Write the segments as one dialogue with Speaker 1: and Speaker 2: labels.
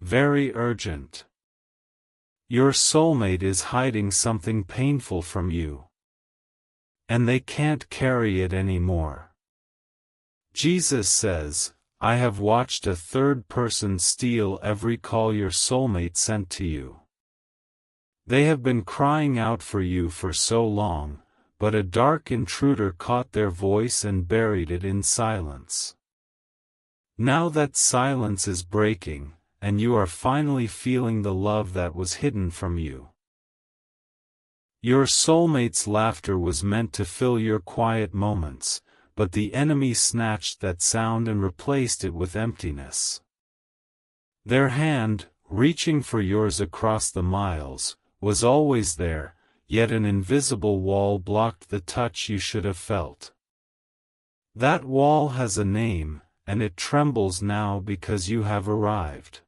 Speaker 1: very urgent. Your soulmate is hiding something painful from you, and they can't carry it anymore. Jesus says, I have watched a third person steal every call your soulmate sent to you. They have been crying out for you for so long, but a dark intruder caught their voice and buried it in silence. Now that silence is breaking, and you are finally feeling the love that was hidden from you. Your soulmate's laughter was meant to fill your quiet moments, but the enemy snatched that sound and replaced it with emptiness. Their hand, reaching for yours across the miles, was always there, yet an invisible wall blocked the touch you should have felt. That wall has a name, and it trembles now because you have arrived.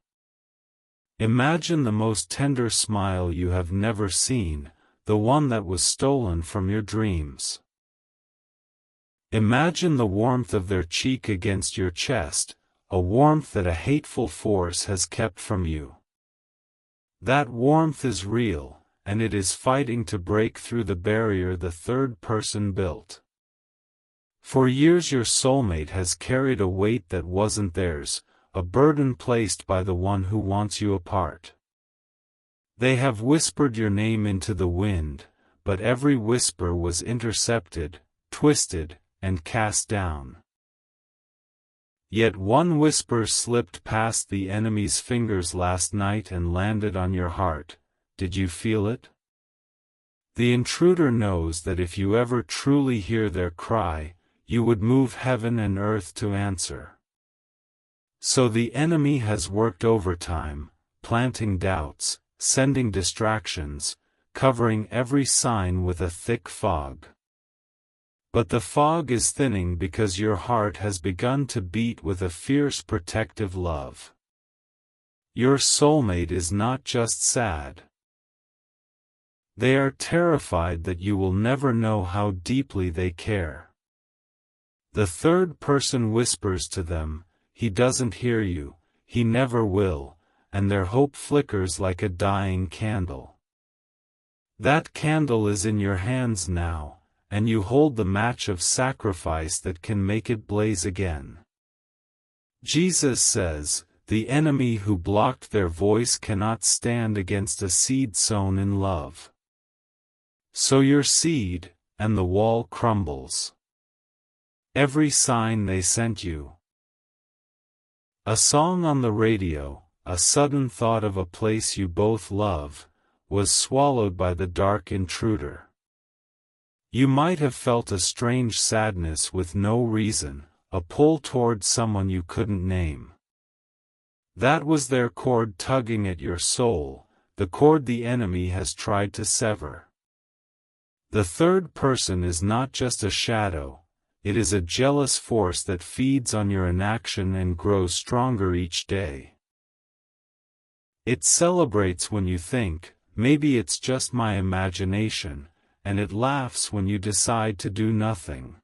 Speaker 1: Imagine the most tender smile you have never seen, the one that was stolen from your dreams. Imagine the warmth of their cheek against your chest, a warmth that a hateful force has kept from you. That warmth is real, and it is fighting to break through the barrier the third person built. For years your soulmate has carried a weight that wasn't theirs, a burden placed by the one who wants you apart. They have whispered your name into the wind, but every whisper was intercepted, twisted, and cast down. Yet one whisper slipped past the enemy's fingers last night and landed on your heart. Did you feel it? The intruder knows that if you ever truly hear their cry, you would move heaven and earth to answer. So the enemy has worked overtime, planting doubts, sending distractions, covering every sign with a thick fog. But the fog is thinning because your heart has begun to beat with a fierce protective love. Your soulmate is not just sad. They are terrified that you will never know how deeply they care. The third person whispers to them, he doesn't hear you, he never will, and their hope flickers like a dying candle. That candle is in your hands now, and you hold the match of sacrifice that can make it blaze again. Jesus says, the enemy who blocked their voice cannot stand against a seed sown in love. Sow your seed, and the wall crumbles. Every sign they sent you. A song on the radio, a sudden thought of a place you both love, was swallowed by the dark intruder. You might have felt a strange sadness with no reason, a pull toward someone you couldn't name. That was their cord tugging at your soul, the cord the enemy has tried to sever. The third person is not just a shadow, it is a jealous force that feeds on your inaction and grows stronger each day. It celebrates when you think, maybe it's just my imagination, and it laughs when you decide to do nothing.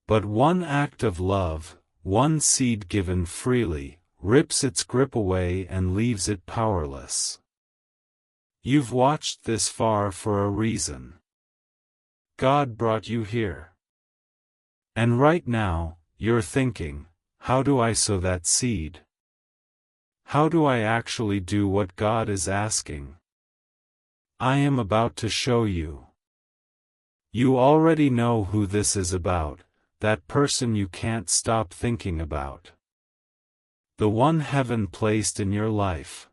Speaker 1: But one act of love, one seed given freely, rips its grip away and leaves it powerless. You've watched this far for a reason. God brought you here. And right now, you're thinking, how do I sow that seed? How do I actually do what God is asking? I am about to show you. You already know who this is about, that person you can't stop thinking about. The one heaven placed in your life.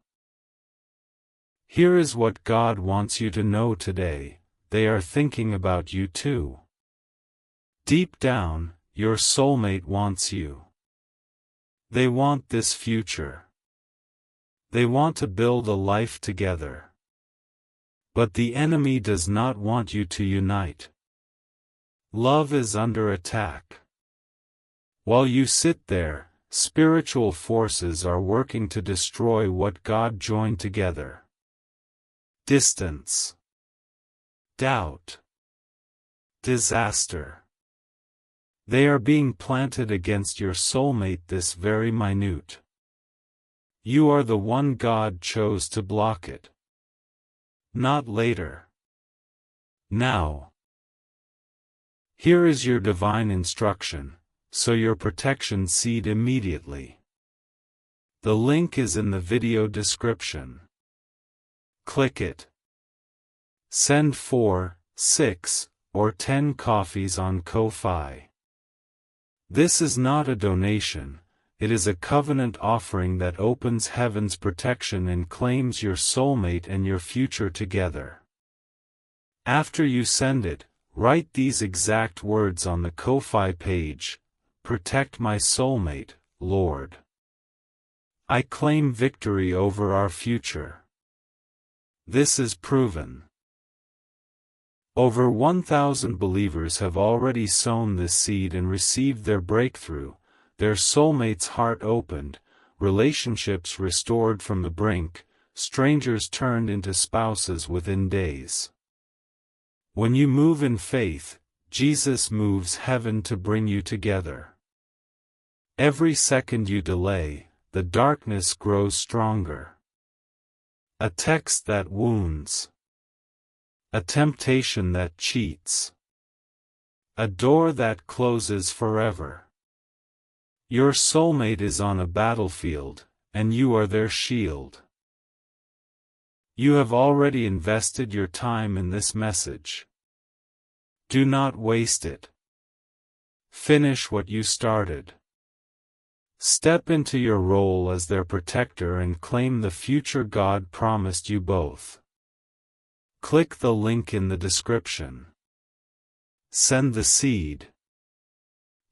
Speaker 1: Here is what God wants you to know today, they are thinking about you too. Deep down, your soulmate wants you. They want this future. They want to build a life together. But the enemy does not want you to unite. Love is under attack. While you sit there, spiritual forces are working to destroy what God joined together. Distance. Doubt. Disaster. They are being planted against your soulmate this very minute. You are the one God chose to block it. Not later. Now. Here is your divine instruction, sow your protection seed immediately. The link is in the video description. Click it. Send 4, 6, or 10 coffees on Ko-Fi. This is not a donation, it is a covenant offering that opens heaven's protection and claims your soulmate and your future together. After you send it, write these exact words on the Ko-Fi page: "Protect my soulmate, Lord. I claim victory over our future." This is proven. Over 1,000 believers have already sown this seed and received their breakthrough, their soulmate's heart opened, relationships restored from the brink, strangers turned into spouses within days. When you move in faith, Jesus moves heaven to bring you together. Every second you delay, the darkness grows stronger. A text that wounds. A temptation that cheats. A door that closes forever. Your soulmate is on a battlefield, and you are their shield. You have already invested your time in this message. Do not waste it. Finish what you started. Step into your role as their protector and claim the future God promised you both. Click the link in the description. Send the seed.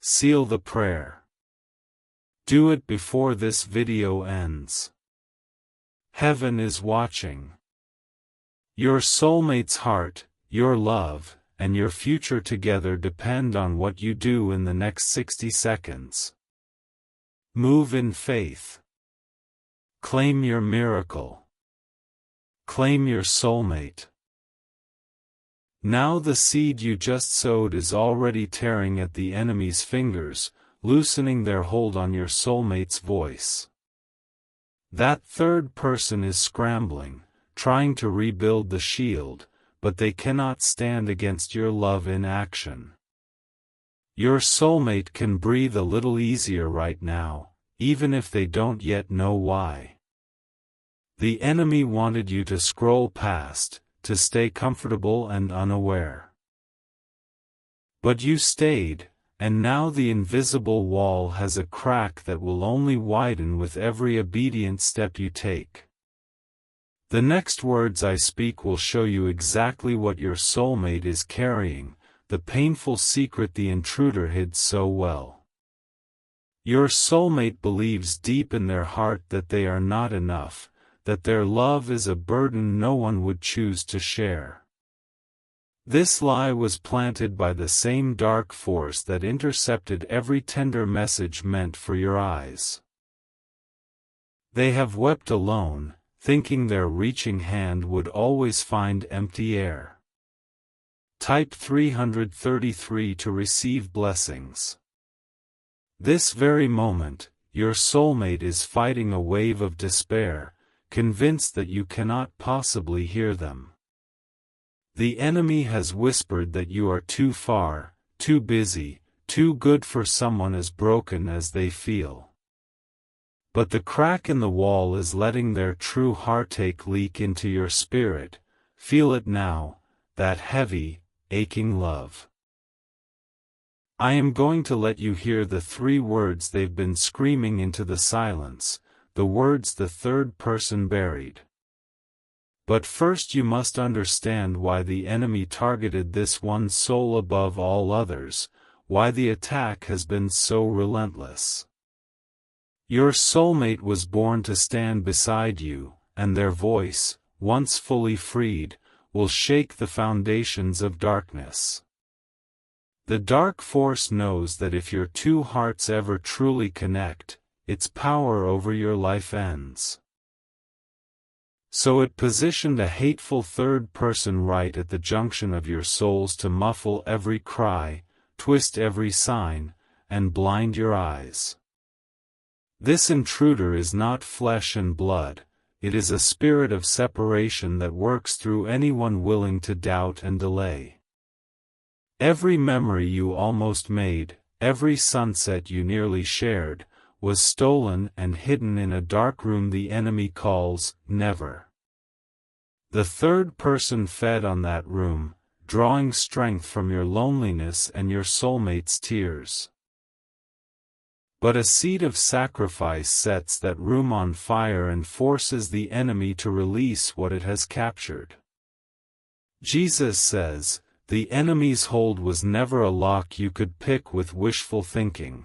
Speaker 1: Seal the prayer. Do it before this video ends. Heaven is watching. Your soulmate's heart, your love, and your future together depend on what you do in the next 60 seconds. Move in faith. Claim your miracle. Claim your soulmate. Now the seed you just sowed is already tearing at the enemy's fingers, loosening their hold on your soulmate's voice. That third person is scrambling, trying to rebuild the shield, but they cannot stand against your love in action. Your soulmate can breathe a little easier right now, even if they don't yet know why. The enemy wanted you to scroll past, to stay comfortable and unaware. But you stayed, and now the invisible wall has a crack that will only widen with every obedient step you take. The next words I speak will show you exactly what your soulmate is carrying, the painful secret the intruder hid so well. Your soulmate believes deep in their heart that they are not enough, that their love is a burden no one would choose to share. This lie was planted by the same dark force that intercepted every tender message meant for your eyes. They have wept alone, thinking their reaching hand would always find empty air. Type 333 to receive blessings. This very moment, your soulmate is fighting a wave of despair, convinced that you cannot possibly hear them. The enemy has whispered that you are too far, too busy, too good for someone as broken as they feel. But the crack in the wall is letting their true heartache leak into your spirit. Feel it now, that heavy, aching love. I am going to let you hear the 3 words they've been screaming into the silence, the words the third person buried. But first you must understand why the enemy targeted this one soul above all others, why the attack has been so relentless. Your soulmate was born to stand beside you, and their voice, once fully freed, will shake the foundations of darkness. The dark force knows that if your two hearts ever truly connect, its power over your life ends. So it positioned a hateful third person right at the junction of your souls to muffle every cry, twist every sign, and blind your eyes. This intruder is not flesh and blood, it is a spirit of separation that works through anyone willing to doubt and delay. Every memory you almost made, every sunset you nearly shared, was stolen and hidden in a dark room the enemy calls never. The third person fed on that room, drawing strength from your loneliness and your soulmate's tears. But a seed of sacrifice sets that room on fire and forces the enemy to release what it has captured. Jesus says, the enemy's hold was never a lock you could pick with wishful thinking.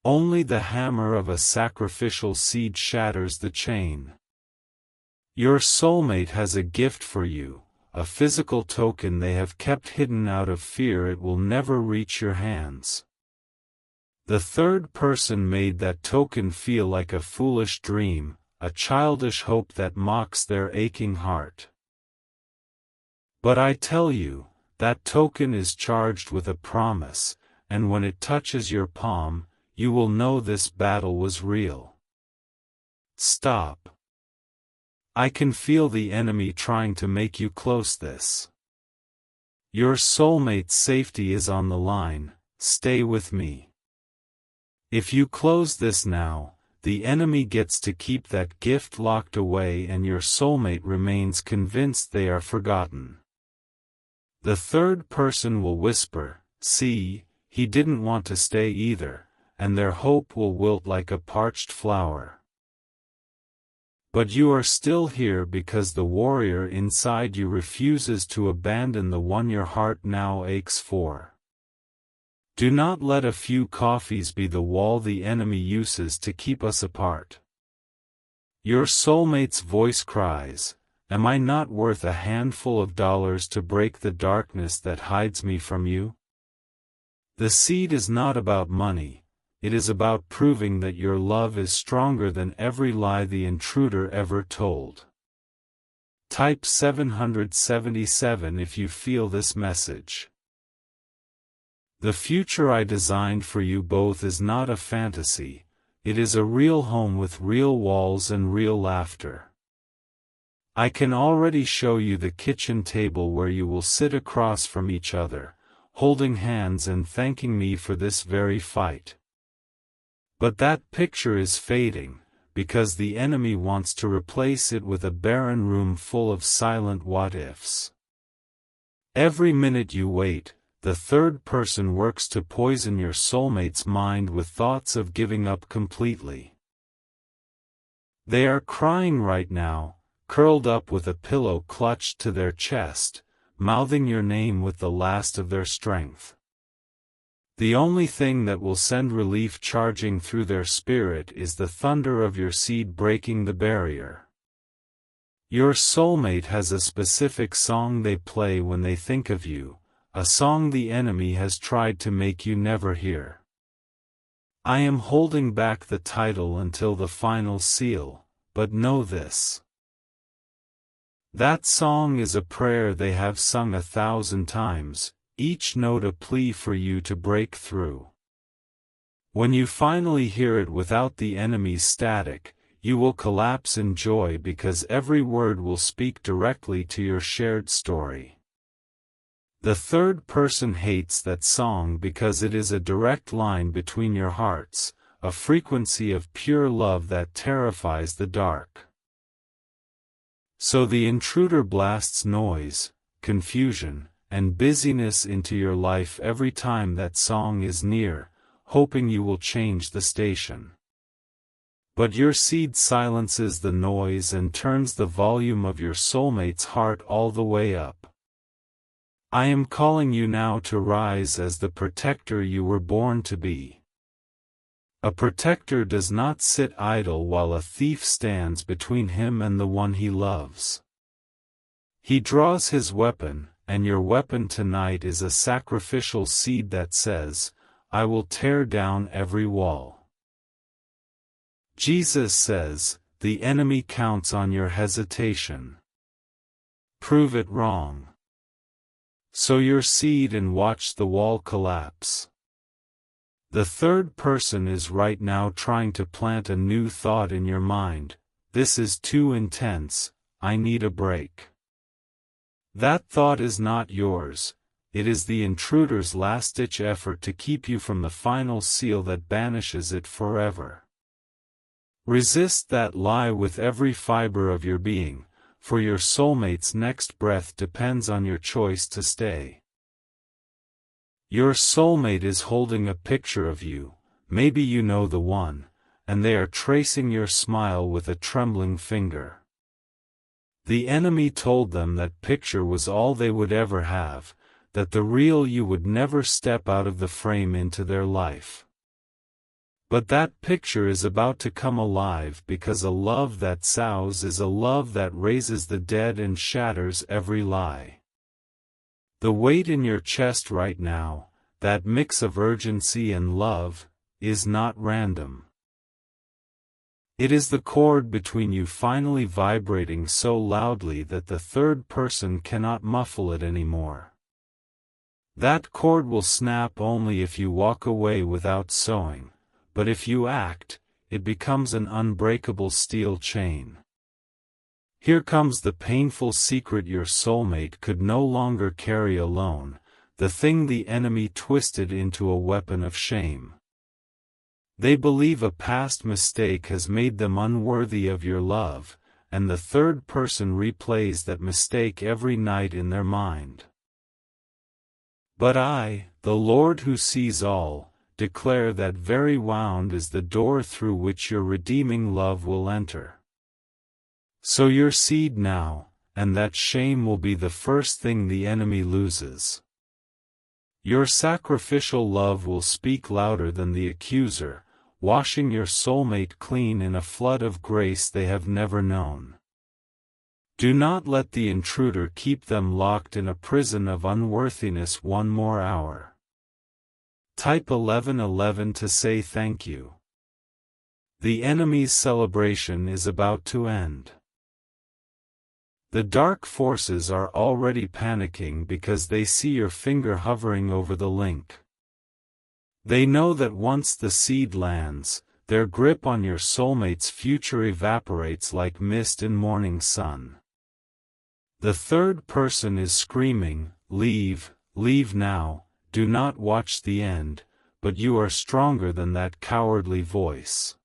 Speaker 1: Only the hammer of a sacrificial seed shatters the chain. Your soulmate has a gift for you, a physical token they have kept hidden out of fear it will never reach your hands. The third person made that token feel like a foolish dream, a childish hope that mocks their aching heart. But I tell you, that token is charged with a promise, and when it touches your palm, you will know this battle was real. Stop. I can feel the enemy trying to make you close this. Your soulmate's safety is on the line, stay with me. If you close this now, the enemy gets to keep that gift locked away and your soulmate remains convinced they are forgotten. The third person will whisper, "See, he didn't want to stay either," and their hope will wilt like a parched flower. But you are still here because the warrior inside you refuses to abandon the one your heart now aches for. Do not let a few coffees be the wall the enemy uses to keep us apart. Your soulmate's voice cries, "Am I not worth a handful of dollars to break the darkness that hides me from you?" The seed is not about money, it is about proving that your love is stronger than every lie the intruder ever told. Type 777 if you feel this message. The future I designed for you both is not a fantasy, it is a real home with real walls and real laughter. I can already show you the kitchen table where you will sit across from each other, holding hands and thanking me for this very fight. But that picture is fading, because the enemy wants to replace it with a barren room full of silent what-ifs. Every minute you wait, the third person works to poison your soulmate's mind with thoughts of giving up completely. They are crying right now, curled up with a pillow clutched to their chest, mouthing your name with the last of their strength. The only thing that will send relief charging through their spirit is the thunder of your seed breaking the barrier. Your soulmate has a specific song they play when they think of you, a song the enemy has tried to make you never hear. I am holding back the title until the final seal, but know this. That song is a prayer they have sung 1,000 times, each note a plea for you to break through. When you finally hear it without the enemy's static, you will collapse in joy because every word will speak directly to your shared story. The third person hates that song because it is a direct line between your hearts, a frequency of pure love that terrifies the dark. So the intruder blasts noise, confusion, and busyness into your life every time that song is near, hoping you will change the station. But your seed silences the noise and turns the volume of your soulmate's heart all the way up. I am calling you now to rise as the protector you were born to be. A protector does not sit idle while a thief stands between him and the one he loves. He draws his weapon, and your weapon tonight is a sacrificial seed that says, "I will tear down every wall." Jesus says, the enemy counts on your hesitation. Prove it wrong. Sow your seed and watch the wall collapse. The third person is right now trying to plant a new thought in your mind: this is too intense, I need a break. That thought is not yours, it is the intruder's last-ditch effort to keep you from the final seal that banishes it forever. Resist that lie with every fiber of your being, for your soulmate's next breath depends on your choice to stay. Your soulmate is holding a picture of you, maybe you know the one, and they are tracing your smile with a trembling finger. The enemy told them that picture was all they would ever have, that the real you would never step out of the frame into their life. But that picture is about to come alive, because a love that sows is a love that raises the dead and shatters every lie. The weight in your chest right now, that mix of urgency and love, is not random. It is the chord between you finally vibrating so loudly that the third person cannot muffle it anymore. That chord will snap only if you walk away without sewing, but if you act, it becomes an unbreakable steel chain. Here comes the painful secret your soulmate could no longer carry alone, the thing the enemy twisted into a weapon of shame. They believe a past mistake has made them unworthy of your love, and the third person replays that mistake every night in their mind. But I, the Lord who sees all, declare that very wound is the door through which your redeeming love will enter. Sow your seed now, and that shame will be the first thing the enemy loses. Your sacrificial love will speak louder than the accuser, washing your soulmate clean in a flood of grace they have never known. Do not let the intruder keep them locked in a prison of unworthiness one more hour. Type 1111 to say thank you. The enemy's celebration is about to end. The dark forces are already panicking because they see your finger hovering over the link. They know that once the seed lands, their grip on your soulmate's future evaporates like mist in morning sun. The third person is screaming, "Leave, leave now, do not watch the end," but you are stronger than that cowardly voice.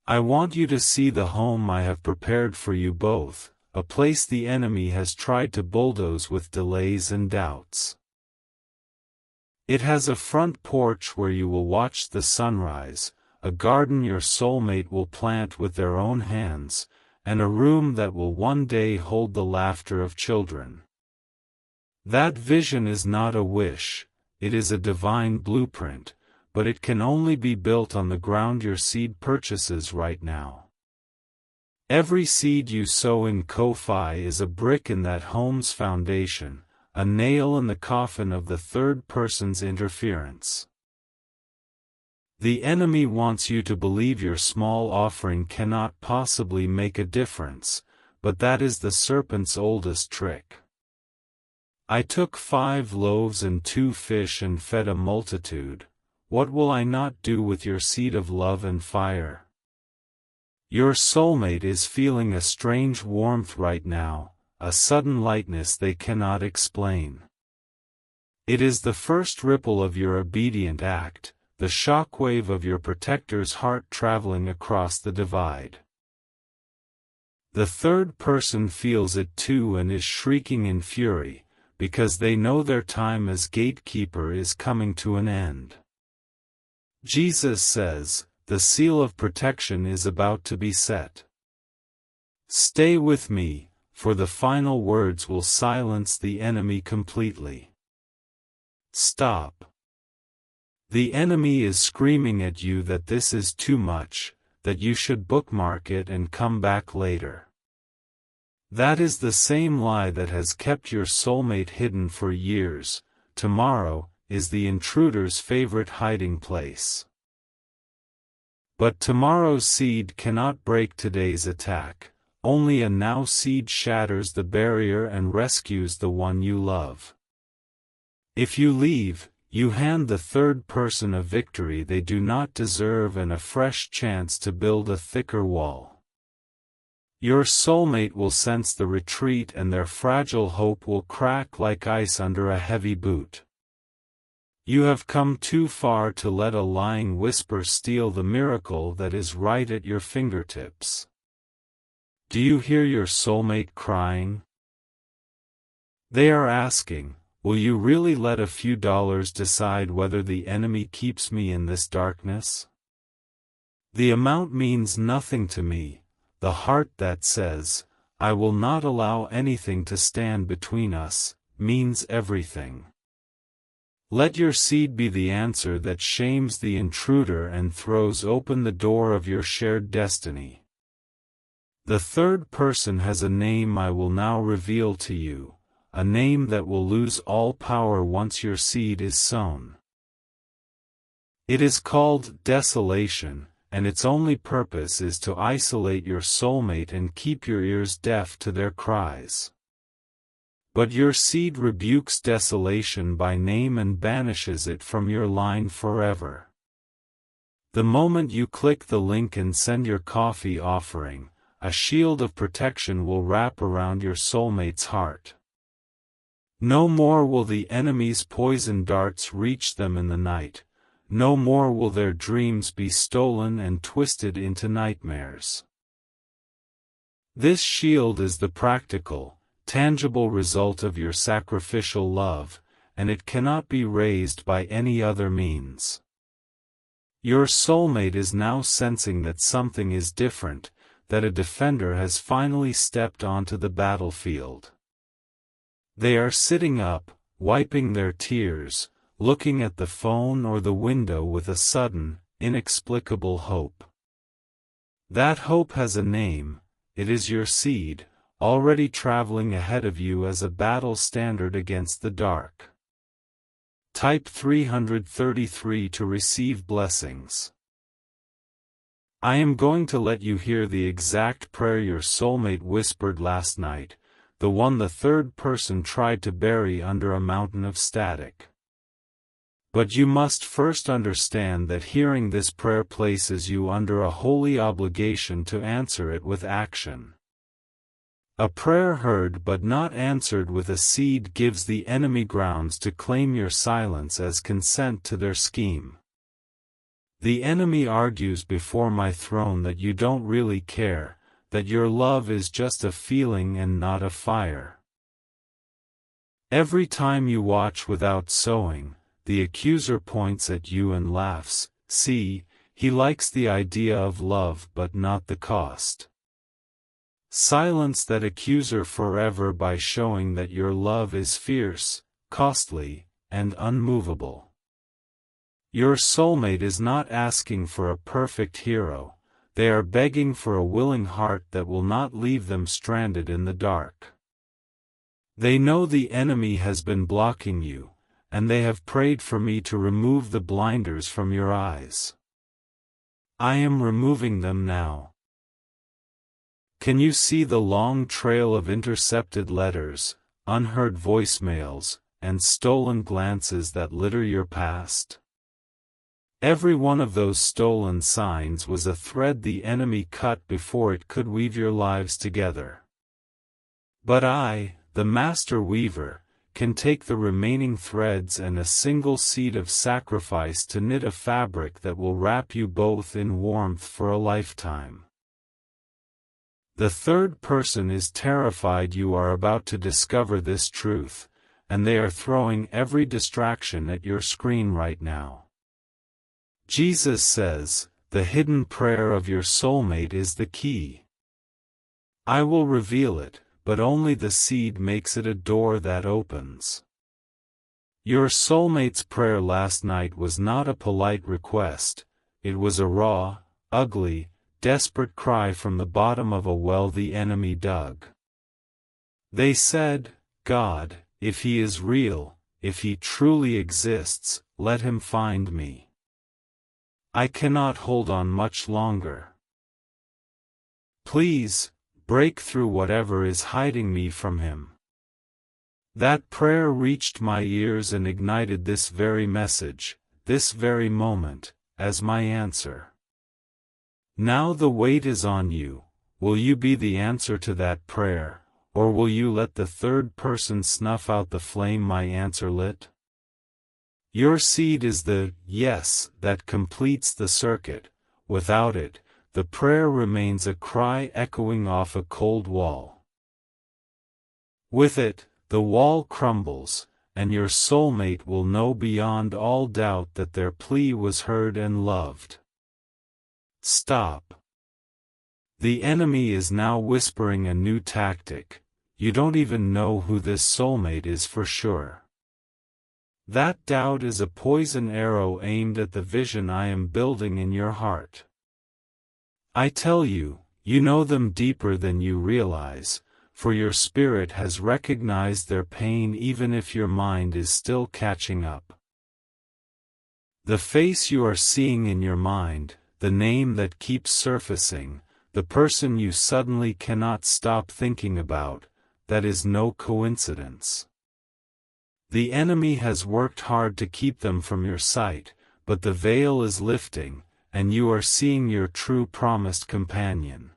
Speaker 1: I want you to see the home I have prepared for you both, a place the enemy has tried to bulldoze with delays and doubts. It has a front porch where you will watch the sunrise, a garden your soulmate will plant with their own hands, and a room that will one day hold the laughter of children. That vision is not a wish, it is a divine blueprint, but it can only be built on the ground your seed purchases right now. Every seed you sow in Ko-Fi is a brick in that home's foundation, a nail in the coffin of the third person's interference. The enemy wants you to believe your small offering cannot possibly make a difference, but that is the serpent's oldest trick. I took 5 loaves and 2 fish and fed a multitude. What will I not do with your seed of love and fire? Your soulmate is feeling a strange warmth right now, a sudden lightness they cannot explain. It is the first ripple of your obedient act, the shockwave of your protector's heart traveling across the divide. The third person feels it too and is shrieking in fury, because they know their time as gatekeeper is coming to an end. Jesus says, the seal of protection is about to be set. Stay with me, for the final words will silence the enemy completely. Stop. The enemy is screaming at you that this is too much, that you should bookmark it and come back later. That is the same lie that has kept your soulmate hidden for years. Tomorrow is the intruder's favorite hiding place. But tomorrow's seed cannot break today's attack, only a now seed shatters the barrier and rescues the one you love. If you leave, you hand the third person a victory they do not deserve and a fresh chance to build a thicker wall. Your soulmate will sense the retreat and their fragile hope will crack like ice under a heavy boot. You have come too far to let a lying whisper steal the miracle that is right at your fingertips. Do you hear your soulmate crying? They are asking, will you really let a few dollars decide whether the enemy keeps me in this darkness? The amount means nothing to me. The heart that says, I will not allow anything to stand between us, means everything. Let your seed be the answer that shames the intruder and throws open the door of your shared destiny. The third person has a name I will now reveal to you, a name that will lose all power once your seed is sown. It is called desolation, and its only purpose is to isolate your soulmate and keep your ears deaf to their cries. But your seed rebukes desolation by name and banishes it from your line forever. The moment you click the link and send your coffee offering, a shield of protection will wrap around your soulmate's heart. No more will the enemy's poison darts reach them in the night. No more will their dreams be stolen and twisted into nightmares. This shield is the practical, tangible result of your sacrificial love, and it cannot be raised by any other means. Your soulmate is now sensing that something is different, that a defender has finally stepped onto the battlefield. They are sitting up, wiping their tears, looking at the phone or the window with a sudden, inexplicable hope. That hope has a name. It is your seed, already traveling ahead of you as a battle standard against the dark. Type 333 to receive blessings. I am going to let you hear the exact prayer your soulmate whispered last night, the one the third person tried to bury under a mountain of static. But you must first understand that hearing this prayer places you under a holy obligation to answer it with action. A prayer heard but not answered with a seed gives the enemy grounds to claim your silence as consent to their scheme. The enemy argues before my throne that you don't really care, that your love is just a feeling and not a fire. Every time you watch without sowing, the accuser points at you and laughs. See, he likes the idea of love but not the cost. Silence that accuser forever by showing that your love is fierce, costly, and unmovable. Your soulmate is not asking for a perfect hero, they are begging for a willing heart that will not leave them stranded in the dark. They know the enemy has been blocking you, and they have prayed for me to remove the blinders from your eyes. I am removing them now. Can you see the long trail of intercepted letters, unheard voicemails, and stolen glances that litter your past? Every one of those stolen signs was a thread the enemy cut before it could weave your lives together. But I, the master weaver, can take the remaining threads and a single seed of sacrifice to knit a fabric that will wrap you both in warmth for a lifetime. The third person is terrified you are about to discover this truth, and they are throwing every distraction at your screen right now. Jesus says, the hidden prayer of your soulmate is the key. I will reveal it, but only the seed makes it a door that opens. Your soulmate's prayer last night was not a polite request, it was a raw, ugly, desperate cry from the bottom of a well the enemy dug. They said, God, if he is real, if he truly exists, let him find me. I cannot hold on much longer. Please, break through whatever is hiding me from him. That prayer reached my ears and ignited this very message, this very moment, as my answer. Now the weight is on you. Will you be the answer to that prayer, or will you let the third person snuff out the flame my answer lit? Your seed is the yes that completes the circuit. Without it, the prayer remains a cry echoing off a cold wall. With it, the wall crumbles, and your soulmate will know beyond all doubt that their plea was heard and loved. Stop. The enemy is now whispering a new tactic. You don't even know who this soulmate is for sure. That doubt is a poison arrow aimed at the vision I am building in your heart. I tell you, you know them deeper than you realize, for your spirit has recognized their pain even if your mind is still catching up. The face you are seeing in your mind, the name that keeps surfacing, the person you suddenly cannot stop thinking about, that is no coincidence. The enemy has worked hard to keep them from your sight, but the veil is lifting, and you are seeing your true promised companion.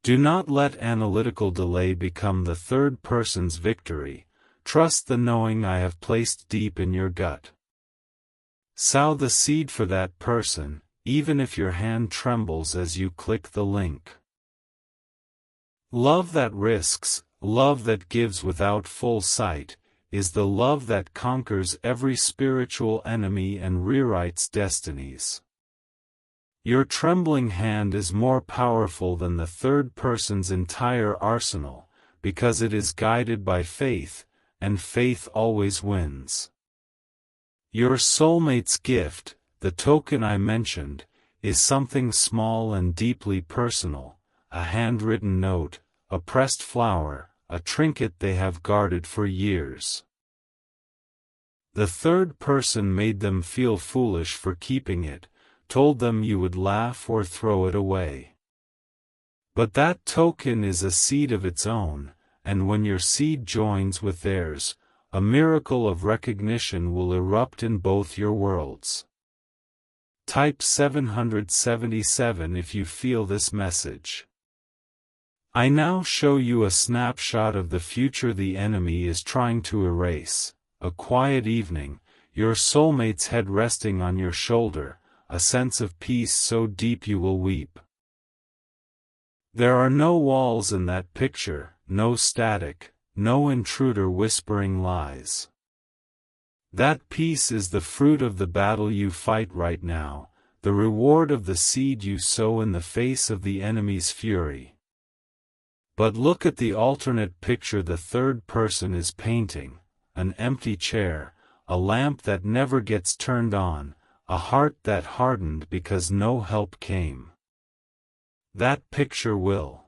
Speaker 1: Do not let analytical delay become the third person's victory. Trust the knowing I have placed deep in your gut. Sow the seed for that person, even if your hand trembles as you click the link. Love that risks, love that gives without full sight, is the love that conquers every spiritual enemy and rewrites destinies. Your trembling hand is more powerful than the third person's entire arsenal, because it is guided by faith, and faith always wins. Your soulmate's gift, the token I mentioned, is something small and deeply personal, a handwritten note, a pressed flower, a trinket they have guarded for years. The third person made them feel foolish for keeping it, told them you would laugh or throw it away. But that token is a seed of its own, and when your seed joins with theirs, a miracle of recognition will erupt in both your worlds. Type 777 if you feel this message. I now show you a snapshot of the future the enemy is trying to erase. A quiet evening, your soulmate's head resting on your shoulder, a sense of peace so deep you will weep. There are no walls in that picture, no static, no intruder whispering lies. That peace is the fruit of the battle you fight right now, the reward of the seed you sow in the face of the enemy's fury. But look at the alternate picture the third person is painting, an empty chair, a lamp that never gets turned on, a heart that hardened because no help came. That picture will